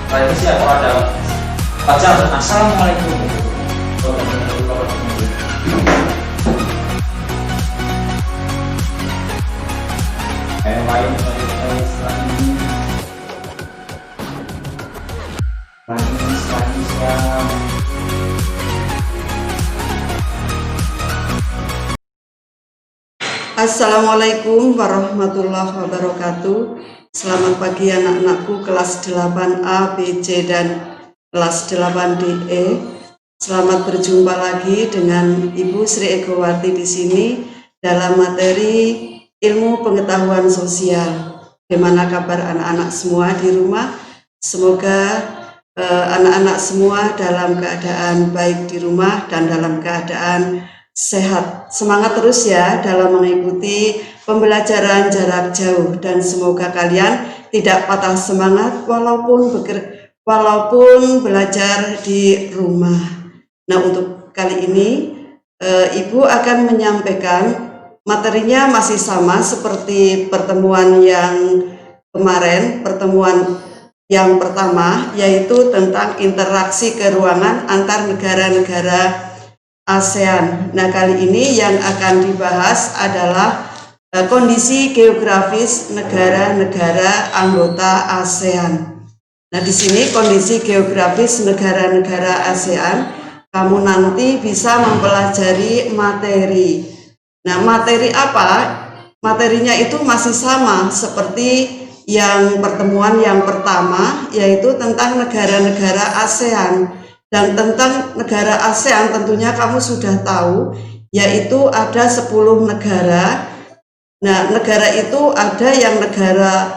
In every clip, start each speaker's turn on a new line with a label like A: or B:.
A: privacy atau ada baca assalamualaikum
B: Assalamualaikum warahmatullahi wabarakatuh. Selamat pagi anak-anakku kelas 8A, B, C, dan kelas 8DE. Selamat berjumpa lagi dengan Ibu Sri Egowati di sini dalam materi ilmu pengetahuan sosial. Bagaimana kabar anak-anak semua di rumah? Semoga anak-anak semua dalam keadaan baik di rumah dan dalam keadaan sehat. Semangat terus ya dalam mengikuti pembelajaran jarak jauh, dan semoga kalian tidak patah semangat walaupun belajar di rumah. Nah, untuk kali ini Ibu akan menyampaikan materinya masih sama seperti pertemuan yang kemarin, pertemuan yang pertama, yaitu tentang interaksi keruangan antar negara-negara ASEAN. Nah, kali ini yang akan dibahas adalah kondisi geografis negara-negara anggota ASEAN. Nah, di sini kondisi geografis negara-negara ASEAN, kamu nanti bisa mempelajari materi. Nah, materi apa? Materinya itu masih sama seperti yang pertemuan yang pertama, yaitu tentang negara-negara ASEAN. Dan tentang negara ASEAN tentunya kamu sudah tahu, yaitu ada 10 negara. Nah, negara itu ada yang negara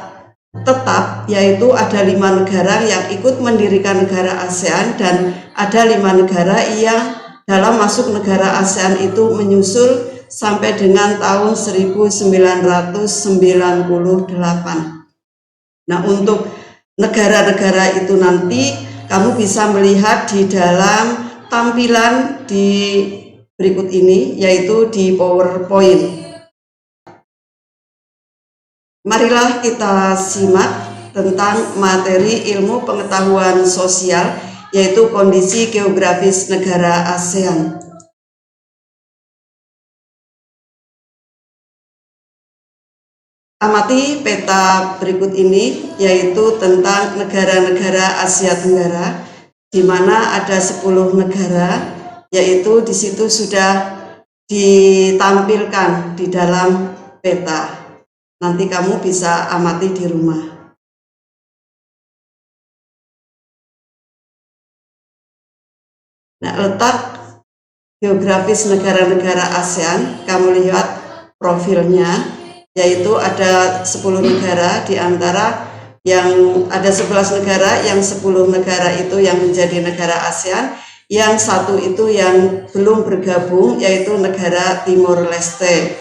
B: tetap, yaitu ada 5 negara yang ikut mendirikan negara ASEAN, dan ada 5 negara yang dalam masuk negara ASEAN itu menyusul sampai dengan tahun 1998. Nah, untuk negara-negara itu nanti kamu bisa melihat di dalam tampilan di berikut ini, yaitu di PowerPoint. Marilah kita simak tentang materi ilmu pengetahuan sosial, yaitu kondisi geografis negara ASEAN. Amati peta berikut ini, yaitu tentang negara-negara Asia Tenggara, di mana ada 10 negara, yaitu di situ sudah ditampilkan di dalam peta. Nanti kamu bisa amati di rumah. Nah, letak geografis negara-negara ASEAN, kamu lihat profilnya, yaitu ada 10 negara, di antara yang ada 11 negara, yang 10 negara itu yang menjadi negara ASEAN, yang satu itu yang belum bergabung, yaitu negara Timor Leste.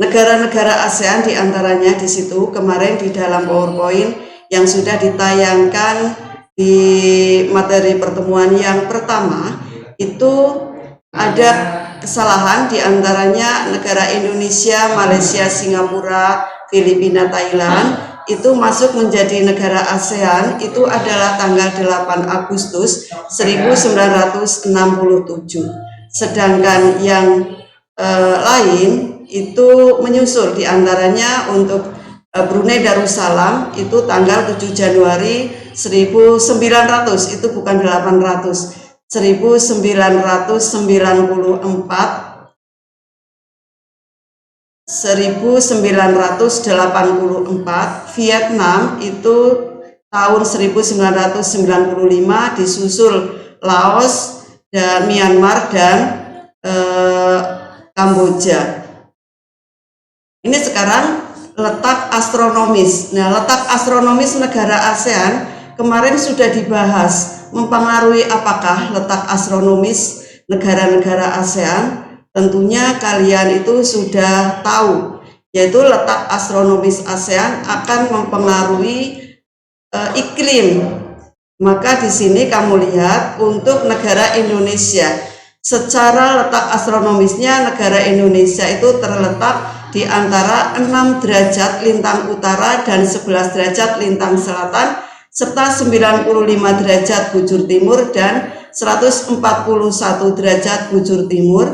B: Negara-negara ASEAN diantaranya di situ kemarin di dalam PowerPoint yang sudah ditayangkan di materi pertemuan yang pertama, itu ada kesalahan, diantaranya negara Indonesia, Malaysia, Singapura, Filipina, Thailand itu masuk menjadi negara ASEAN itu adalah tanggal 8 Agustus 1967. Sedangkan yang lain itu menyusul, diantaranya untuk Brunei Darussalam itu tanggal 7 Januari 1900, itu bukan 800, 1994, 1984. Vietnam itu tahun 1995, disusul Laos dan Myanmar dan Kamboja. Ini sekarang letak astronomis. Nah, letak astronomis negara ASEAN kemarin sudah dibahas. Mempengaruhi apakah letak astronomis negara-negara ASEAN? Tentunya kalian itu sudah tahu, yaitu letak astronomis ASEAN akan mempengaruhi iklim. Maka di sini kamu lihat untuk negara Indonesia. Secara letak astronomisnya negara Indonesia itu terletak di antara 6 derajat lintang utara dan 11 derajat lintang selatan serta 95 derajat bujur timur dan 141 derajat bujur timur.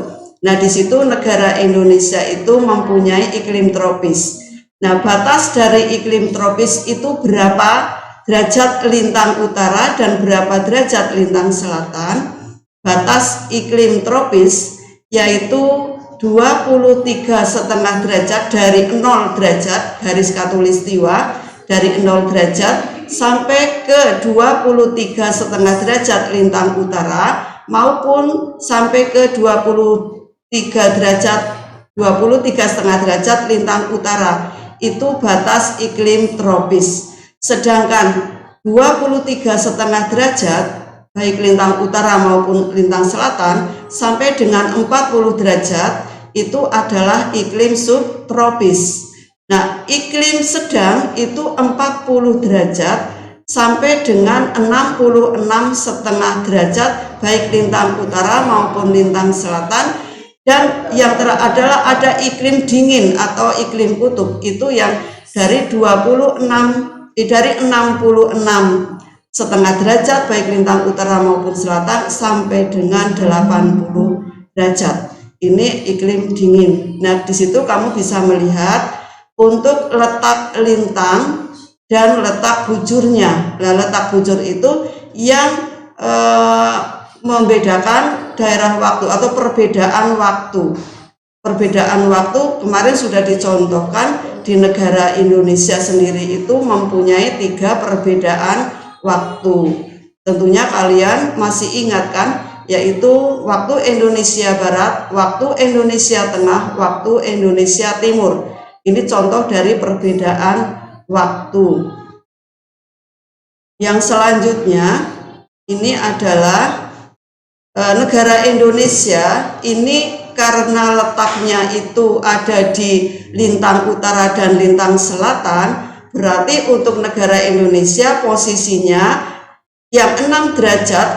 B: Nah, di situ negara Indonesia itu mempunyai iklim tropis. Nah, batas dari iklim tropis itu berapa derajat lintang utara dan berapa derajat lintang selatan? Batas iklim tropis yaitu 23,5 derajat dari 0 derajat garis khatulistiwa dari 0 derajat sampai ke 23,5 derajat lintang utara maupun sampai ke 23,5 derajat lintang utara. Itu batas iklim tropis. Sedangkan 23,5 derajat baik lintang utara maupun lintang selatan sampai dengan 40 derajat itu adalah iklim subtropis. Nah, iklim sedang itu 40 derajat sampai dengan 66,5 derajat baik lintang utara maupun lintang selatan. Dan yang adalah ada iklim dingin atau iklim kutub itu yang dari 66,5 derajat baik lintang utara maupun selatan sampai dengan 80 derajat. Ini iklim dingin. Nah, di situ kamu bisa melihat untuk letak lintang dan letak bujurnya. Nah, letak bujur itu yang membedakan daerah waktu atau perbedaan waktu. Perbedaan waktu kemarin sudah dicontohkan di negara Indonesia sendiri itu mempunyai 3 perbedaan waktu. Tentunya kalian masih ingat kan, yaitu waktu Indonesia Barat, waktu Indonesia Tengah, waktu Indonesia Timur. Ini contoh dari perbedaan waktu. Yang selanjutnya ini adalah negara Indonesia. Ini karena letaknya itu ada di lintang utara dan lintang selatan, berarti untuk negara Indonesia posisinya yang 6 derajat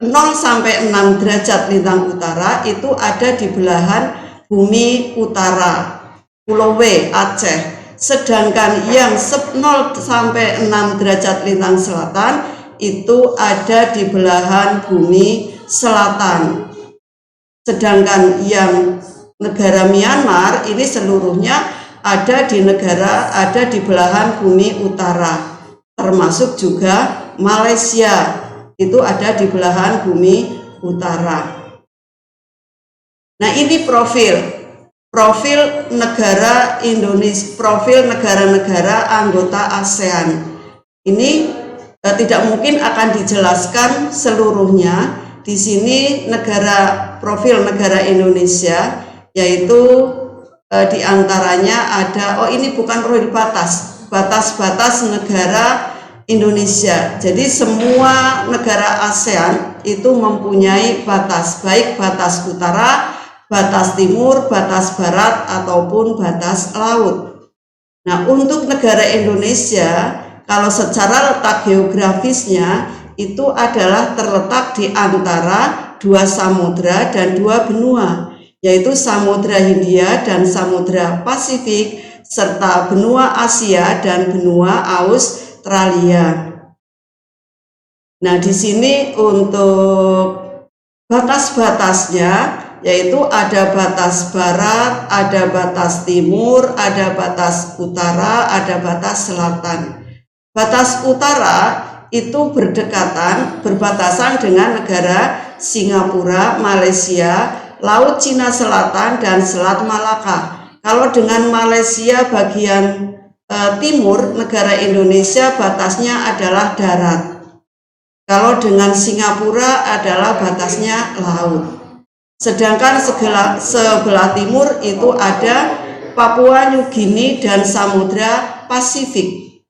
B: 0 sampai 6 derajat lintang utara itu ada di belahan bumi utara, Pulau W, Aceh. Sedangkan yang 0 sampai 6 derajat lintang selatan itu ada di belahan bumi selatan. Sedangkan yang negara Myanmar ini seluruhnya ada di belahan bumi utara, termasuk juga Malaysia itu ada di belahan bumi utara. Nah, ini profil negara Indonesia, profil negara-negara anggota ASEAN. Ini tidak mungkin akan dijelaskan seluruhnya. Di sini profil negara Indonesia, yaitu diantaranya ada, ini bukan profil batas negara Indonesia. Jadi semua negara ASEAN itu mempunyai batas, baik batas utara, batas timur, batas barat, ataupun batas laut. Nah, untuk negara Indonesia, kalau secara letak geografisnya itu adalah terletak di antara 2 samudra dan 2 benua, yaitu Samudra Hindia dan Samudra Pasifik, serta benua Asia dan benua Australia. Nah, di sini untuk batas-batasnya, yaitu ada batas barat, ada batas timur, ada batas utara, ada batas selatan. Batas utara itu berbatasan dengan negara Singapura, Malaysia, Laut Cina Selatan, dan Selat Malaka. Kalau dengan Malaysia bagian timur, negara Indonesia batasnya adalah darat. Kalau dengan Singapura adalah batasnya laut. Sedangkan sebelah timur itu ada Papua New Guinea dan Samudra Pasifik.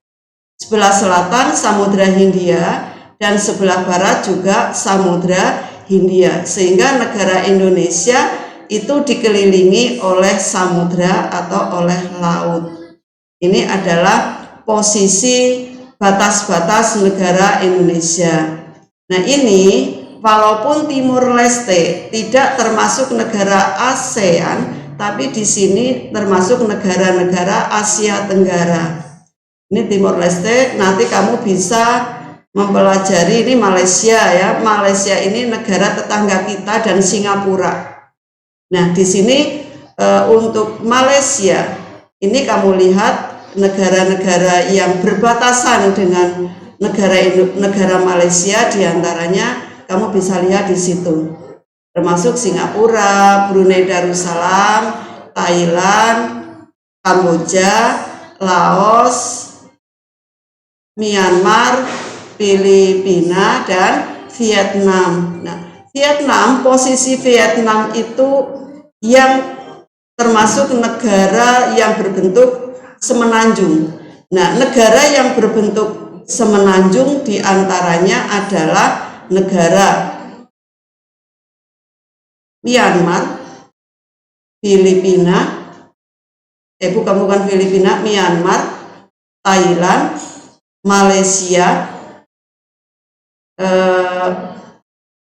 B: Sebelah selatan Samudra Hindia dan sebelah barat juga Samudra Hindia. Sehingga negara Indonesia itu dikelilingi oleh samudra atau oleh laut. Ini adalah posisi batas-batas negara Indonesia. Nah, ini walaupun Timur Leste tidak termasuk negara ASEAN, tapi di sini termasuk negara-negara Asia Tenggara. Ini Timur Leste, nanti kamu bisa mempelajari ini Malaysia ya. Malaysia ini negara tetangga kita dan Singapura. Nah, di sini untuk Malaysia ini kamu lihat negara-negara yang berbatasan dengan negara Malaysia, diantaranya kamu bisa lihat di situ, termasuk Singapura, Brunei Darussalam, Thailand, Kamboja, Laos, Myanmar, Filipina, dan Vietnam. Nah, Vietnam, posisi Vietnam itu yang termasuk negara yang berbentuk semenanjung. Nah, negara yang berbentuk semenanjung diantaranya adalah negara Myanmar, Filipina, bukan Filipina, Myanmar, Thailand, Malaysia,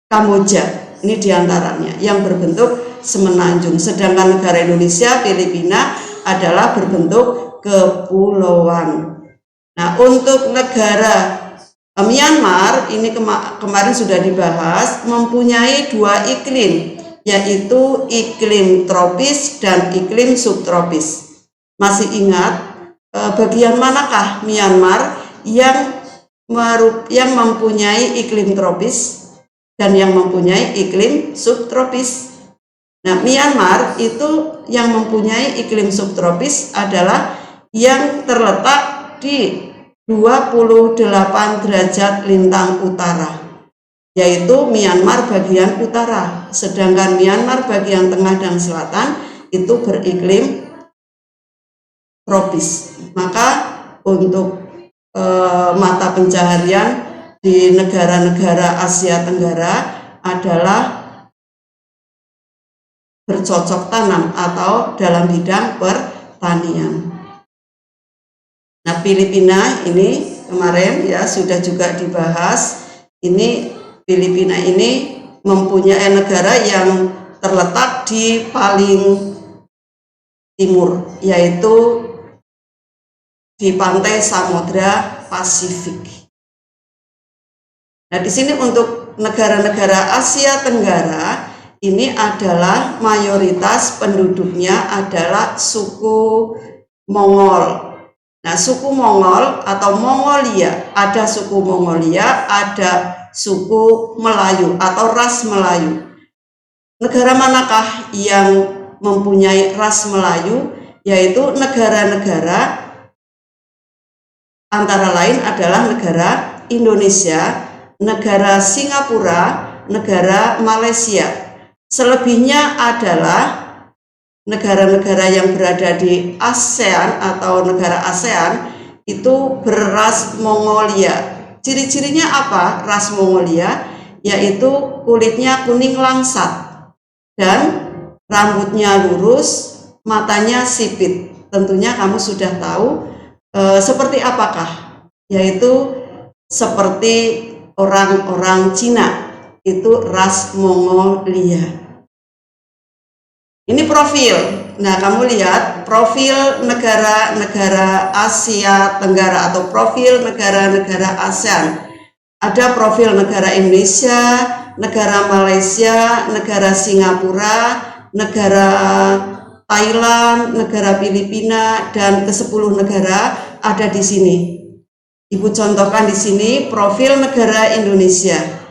B: Kamboja. Ini diantaranya yang berbentuk semenanjung. Sedangkan negara Indonesia, Filipina adalah berbentuk kepulauan. Nah, untuk negara Myanmar ini kemarin sudah dibahas, mempunyai dua iklim, yaitu iklim tropis dan iklim subtropis. Masih ingat bagian manakah Myanmar yang mempunyai iklim tropis dan yang mempunyai iklim subtropis? Nah, Myanmar itu yang mempunyai iklim subtropis adalah yang terletak di 28 derajat lintang utara, yaitu Myanmar bagian utara. Sedangkan Myanmar bagian tengah dan selatan itu beriklim tropis. Maka untuk mata pencaharian di negara-negara Asia Tenggara adalah bercocok tanam atau dalam bidang pertanian. Nah, Filipina ini kemarin ya sudah juga dibahas. Ini Filipina ini mempunyai negara yang terletak di paling timur, yaitu di pantai Samudra Pasifik. Nah, di sini untuk negara-negara Asia Tenggara ini adalah mayoritas penduduknya adalah suku Mongol. Nah, suku Mongol atau Mongolia, ada suku Mongolia, ada suku Melayu atau ras Melayu. Negara manakah yang mempunyai ras Melayu? Yaitu negara-negara antara lain adalah negara Indonesia, negara Singapura, negara Malaysia. Selebihnya adalah negara-negara yang berada di ASEAN atau negara ASEAN itu beras Mongolia. Ciri-cirinya apa ras Mongolia? Yaitu kulitnya kuning langsat dan rambutnya lurus, matanya sipit. Tentunya kamu sudah tahu seperti apakah, yaitu seperti orang-orang Cina, itu ras Mongolia. Ini profil. Nah, kamu lihat profil negara-negara Asia Tenggara atau profil negara-negara ASEAN. Ada profil negara Indonesia, negara Malaysia, negara Singapura, negara Thailand, negara Filipina, dan ke-10 negara ada di sini. Ibu contohkan di sini profil negara Indonesia.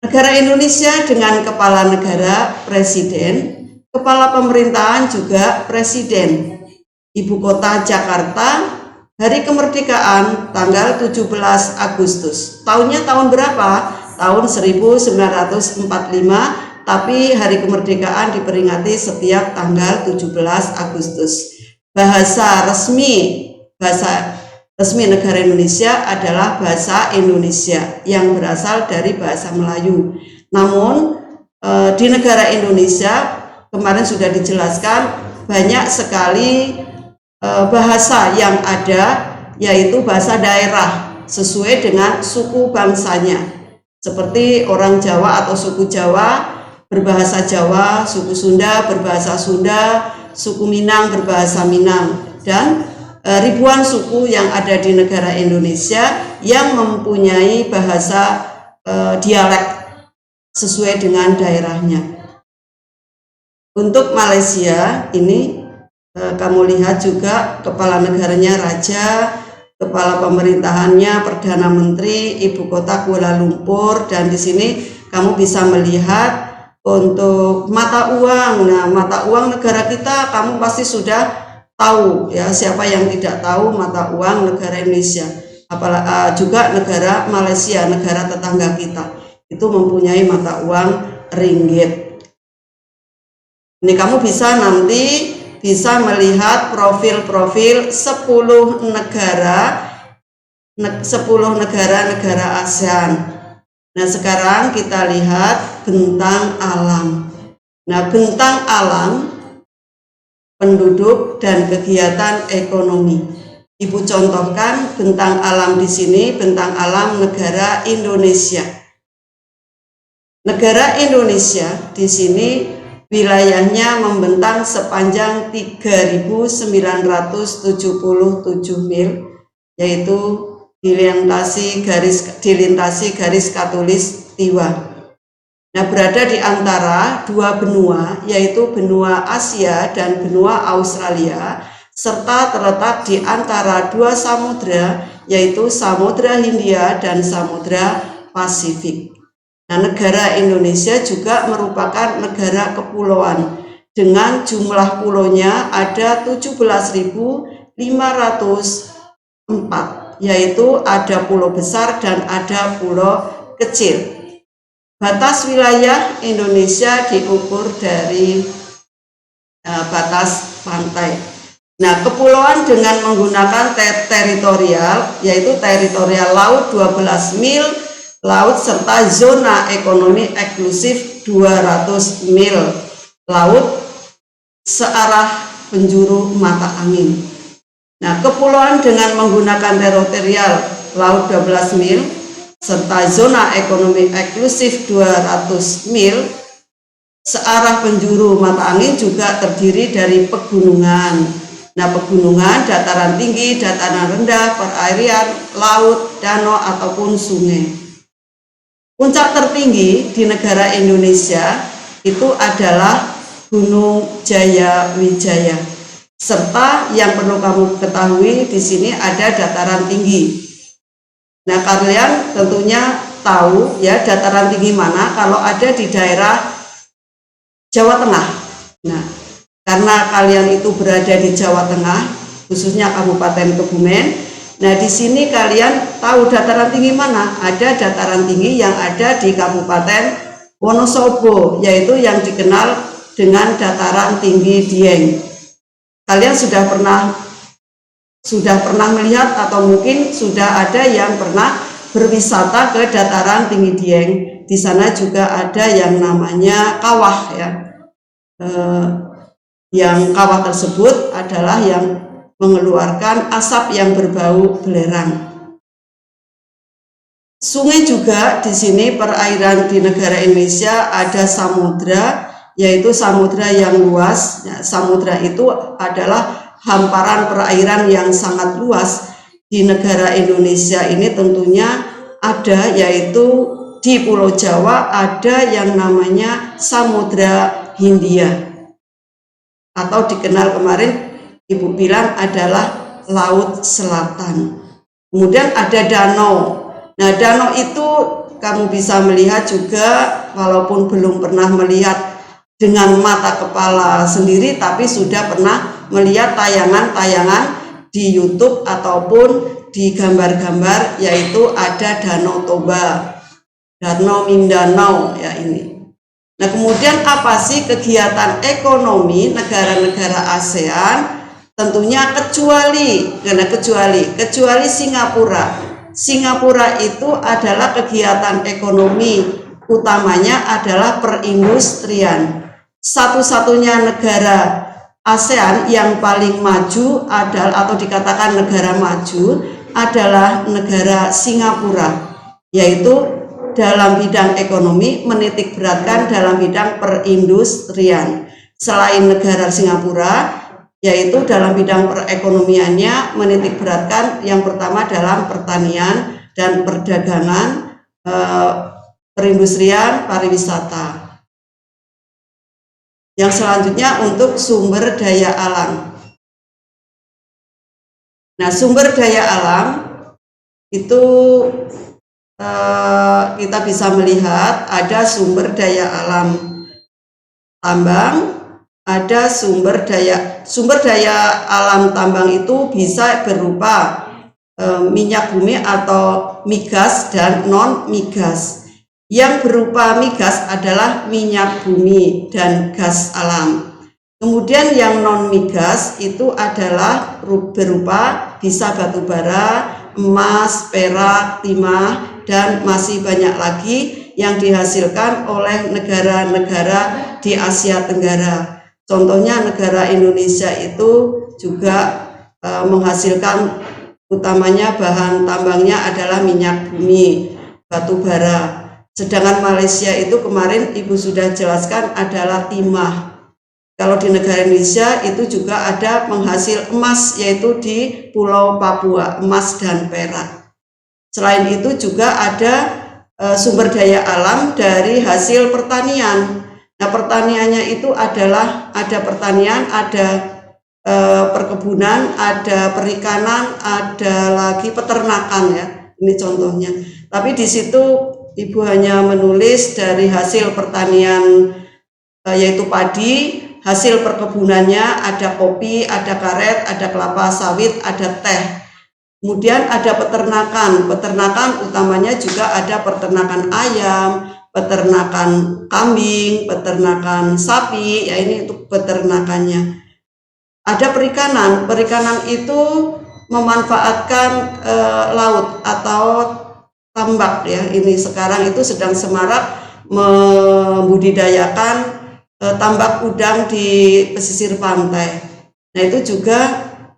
B: Negara Indonesia dengan kepala negara presiden, kepala pemerintahan juga presiden. Ibu kota Jakarta, hari kemerdekaan tanggal 17 Agustus. Tahunnya tahun berapa? Tahun 1945. Tapi hari kemerdekaan diperingati setiap tanggal 17 Agustus. Bahasa resmi negara Indonesia adalah bahasa Indonesia yang berasal dari bahasa Melayu. Namun di negara Indonesia kemarin sudah dijelaskan banyak sekali bahasa yang ada, yaitu bahasa daerah sesuai dengan suku bangsanya. seperti orang Jawa atau suku Jawa berbahasa Jawa, suku Sunda berbahasa Sunda, suku Minang berbahasa Minang, dan ribuan suku yang ada di negara Indonesia yang mempunyai bahasa dialek sesuai dengan daerahnya. Untuk Malaysia ini kamu lihat juga kepala negaranya raja, kepala pemerintahannya Perdana Menteri, ibu kota Kuala Lumpur, dan di sini kamu bisa melihat untuk mata uang. Nah, mata uang negara kita kamu pasti sudah tahu ya, siapa yang tidak tahu mata uang negara Indonesia, apalagi juga negara Malaysia, negara tetangga kita, itu mempunyai mata uang ringgit. Ini kamu bisa nanti melihat profil-profil 10 negara ASEAN. Nah, sekarang kita lihat bentang alam. Nah, bentang alam penduduk dan kegiatan ekonomi. Ibu contohkan bentang alam di sini, bentang alam negara Indonesia. Negara Indonesia di sini wilayahnya membentang sepanjang 3.977 mil, yaitu dilintasi garis khatulistiwa. Nah, berada di antara dua benua, yaitu benua Asia dan benua Australia, serta terletak di antara dua samudra, yaitu Samudra Hindia dan Samudra Pasifik. Nah, negara Indonesia juga merupakan negara kepulauan dengan jumlah pulaunya ada 17.504, yaitu ada pulau besar dan ada pulau kecil. Batas wilayah Indonesia diukur dari batas pantai. Nah, kepulauan dengan menggunakan teritorial, yaitu teritorial laut 12 mil, laut serta zona ekonomi eksklusif 200 mil laut searah penjuru mata angin. Nah, kepulauan dengan menggunakan teritorial laut 12 mil serta zona ekonomi eksklusif 200 mil searah penjuru mata angin juga terdiri dari pegunungan. Nah, pegunungan, dataran tinggi, dataran rendah, perairan, laut, danau ataupun sungai. Puncak tertinggi di negara Indonesia itu adalah Gunung Jayawijaya. Serta yang perlu kamu ketahui di sini ada dataran tinggi. Nah, kalian tentunya tahu ya dataran tinggi mana kalau ada di daerah Jawa Tengah. Nah, karena kalian itu berada di Jawa Tengah, khususnya Kabupaten Kebumen. Nah, di sini kalian tahu dataran tinggi mana? Ada dataran tinggi yang ada di Kabupaten Wonosobo, yaitu yang dikenal dengan dataran tinggi Dieng. Kalian sudah pernah melihat atau mungkin sudah ada yang pernah berwisata ke dataran tinggi Dieng. Di sana juga ada yang namanya kawah ya. Yang kawah tersebut adalah yang mengeluarkan asap yang berbau belerang. Sungai juga di sini, perairan di negara Indonesia ada samudra, yaitu samudra yang luas. Ya, samudra itu adalah hamparan perairan yang sangat luas. Di negara Indonesia ini tentunya ada, yaitu di Pulau Jawa ada yang namanya Samudra Hindia, atau dikenal kemarin Ibu bilang adalah Laut Selatan. Kemudian ada danau. Nah, danau itu kamu bisa melihat juga, walaupun belum pernah melihat dengan mata kepala sendiri, tapi sudah pernah melihat tayangan-tayangan di YouTube ataupun di gambar-gambar, yaitu ada Danau Toba, Danau Mindanao ya ini. Nah, kemudian apa sih kegiatan ekonomi negara-negara ASEAN? Tentunya kecuali Singapura. Singapura itu adalah kegiatan ekonomi utamanya adalah perindustrian. Satu-satunya negara ASEAN yang paling maju adalah, atau dikatakan negara maju, adalah negara Singapura, yaitu dalam bidang ekonomi, menitik beratkan dalam bidang perindustrian. Selain negara Singapura, yaitu dalam bidang perekonomiannya menitik beratkan yang pertama dalam pertanian dan perdagangan, perindustrian, pariwisata. Yang selanjutnya untuk sumber daya alam. Nah, sumber daya alam itu kita bisa melihat ada sumber daya alam tambang, ada sumber daya alam tambang itu bisa berupa minyak bumi atau migas dan non migas. Yang berupa migas adalah minyak bumi dan gas alam. Kemudian yang non migas itu adalah berupa bisa batu bara, emas, perak, timah, dan masih banyak lagi yang dihasilkan oleh negara-negara di Asia Tenggara. Contohnya negara Indonesia itu juga menghasilkan utamanya bahan tambangnya adalah minyak bumi, batu bara. Sedangkan Malaysia itu kemarin Ibu sudah jelaskan adalah timah. Kalau di negara Indonesia itu juga ada penghasil emas, yaitu di Pulau Papua, emas dan perak. Selain itu juga ada sumber daya alam dari hasil pertanian. Nah, pertaniannya itu adalah ada pertanian, ada perkebunan, ada perikanan, ada lagi peternakan ya. Ini contohnya. Tapi di situ Ibu hanya menulis dari hasil pertanian yaitu padi, hasil perkebunannya ada kopi, ada karet, ada kelapa sawit, ada teh. Kemudian ada peternakan. Peternakan utamanya juga ada peternakan ayam, peternakan kambing, peternakan sapi, ya ini untuk peternakannya. Ada perikanan. Perikanan itu memanfaatkan laut atau tambak ya. Ini sekarang itu sedang semarak membudidayakan tambak udang di pesisir pantai. Nah, itu juga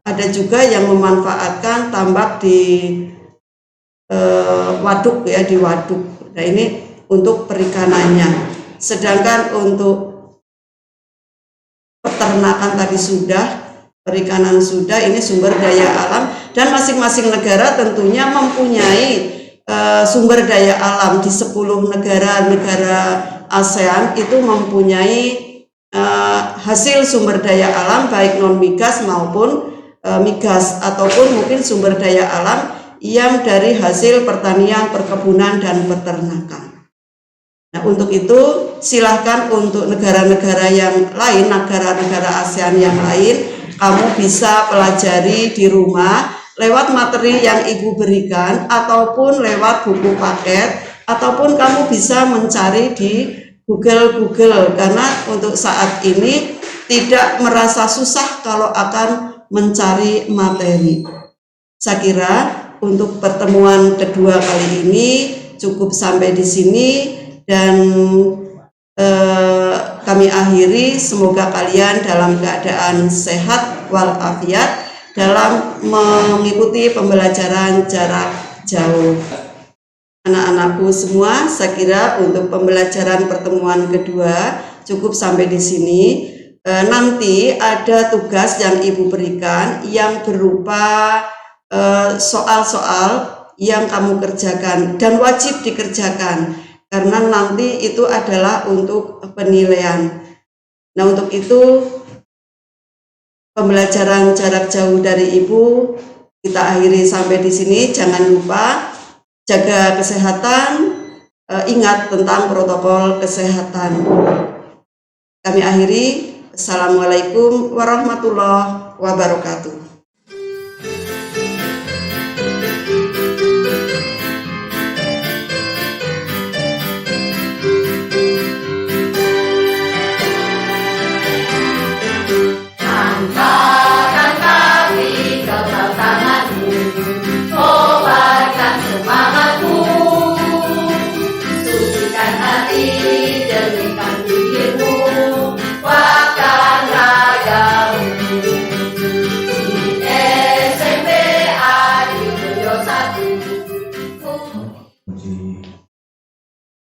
B: ada juga yang memanfaatkan tambak di waduk ya, di waduk. Nah, ini untuk perikanannya. Sedangkan untuk peternakan tadi sudah, perikanan sudah, ini sumber daya alam, dan masing-masing negara tentunya mempunyai sumber daya alam. Di 10 negara ASEAN itu mempunyai hasil sumber daya alam baik non migas maupun migas, ataupun mungkin sumber daya alam yang dari hasil pertanian, perkebunan, dan peternakan. Nah, untuk itu silahkan untuk negara-negara yang lain, negara-negara ASEAN yang lain, kamu bisa pelajari di rumah lewat materi yang Ibu berikan, ataupun lewat buku paket, ataupun kamu bisa mencari di Google, karena untuk saat ini tidak merasa susah kalau akan mencari materi. Saya kira untuk pertemuan kedua kali ini cukup sampai di sini, dan kami akhiri. Semoga kalian dalam keadaan sehat walafiat dalam mengikuti pembelajaran jarak jauh. Anak-anakku semua, saya kira untuk pembelajaran pertemuan kedua cukup sampai di sini. Nanti ada tugas yang Ibu berikan yang berupa soal-soal yang kamu kerjakan dan wajib dikerjakan, karena nanti itu adalah untuk penilaian. Nah, untuk itu pembelajaran jarak jauh dari Ibu kita akhiri sampai di sini. Jangan lupa jaga kesehatan, ingat tentang protokol kesehatan. Kami akhiri. Assalamualaikum warahmatullahi wabarakatuh.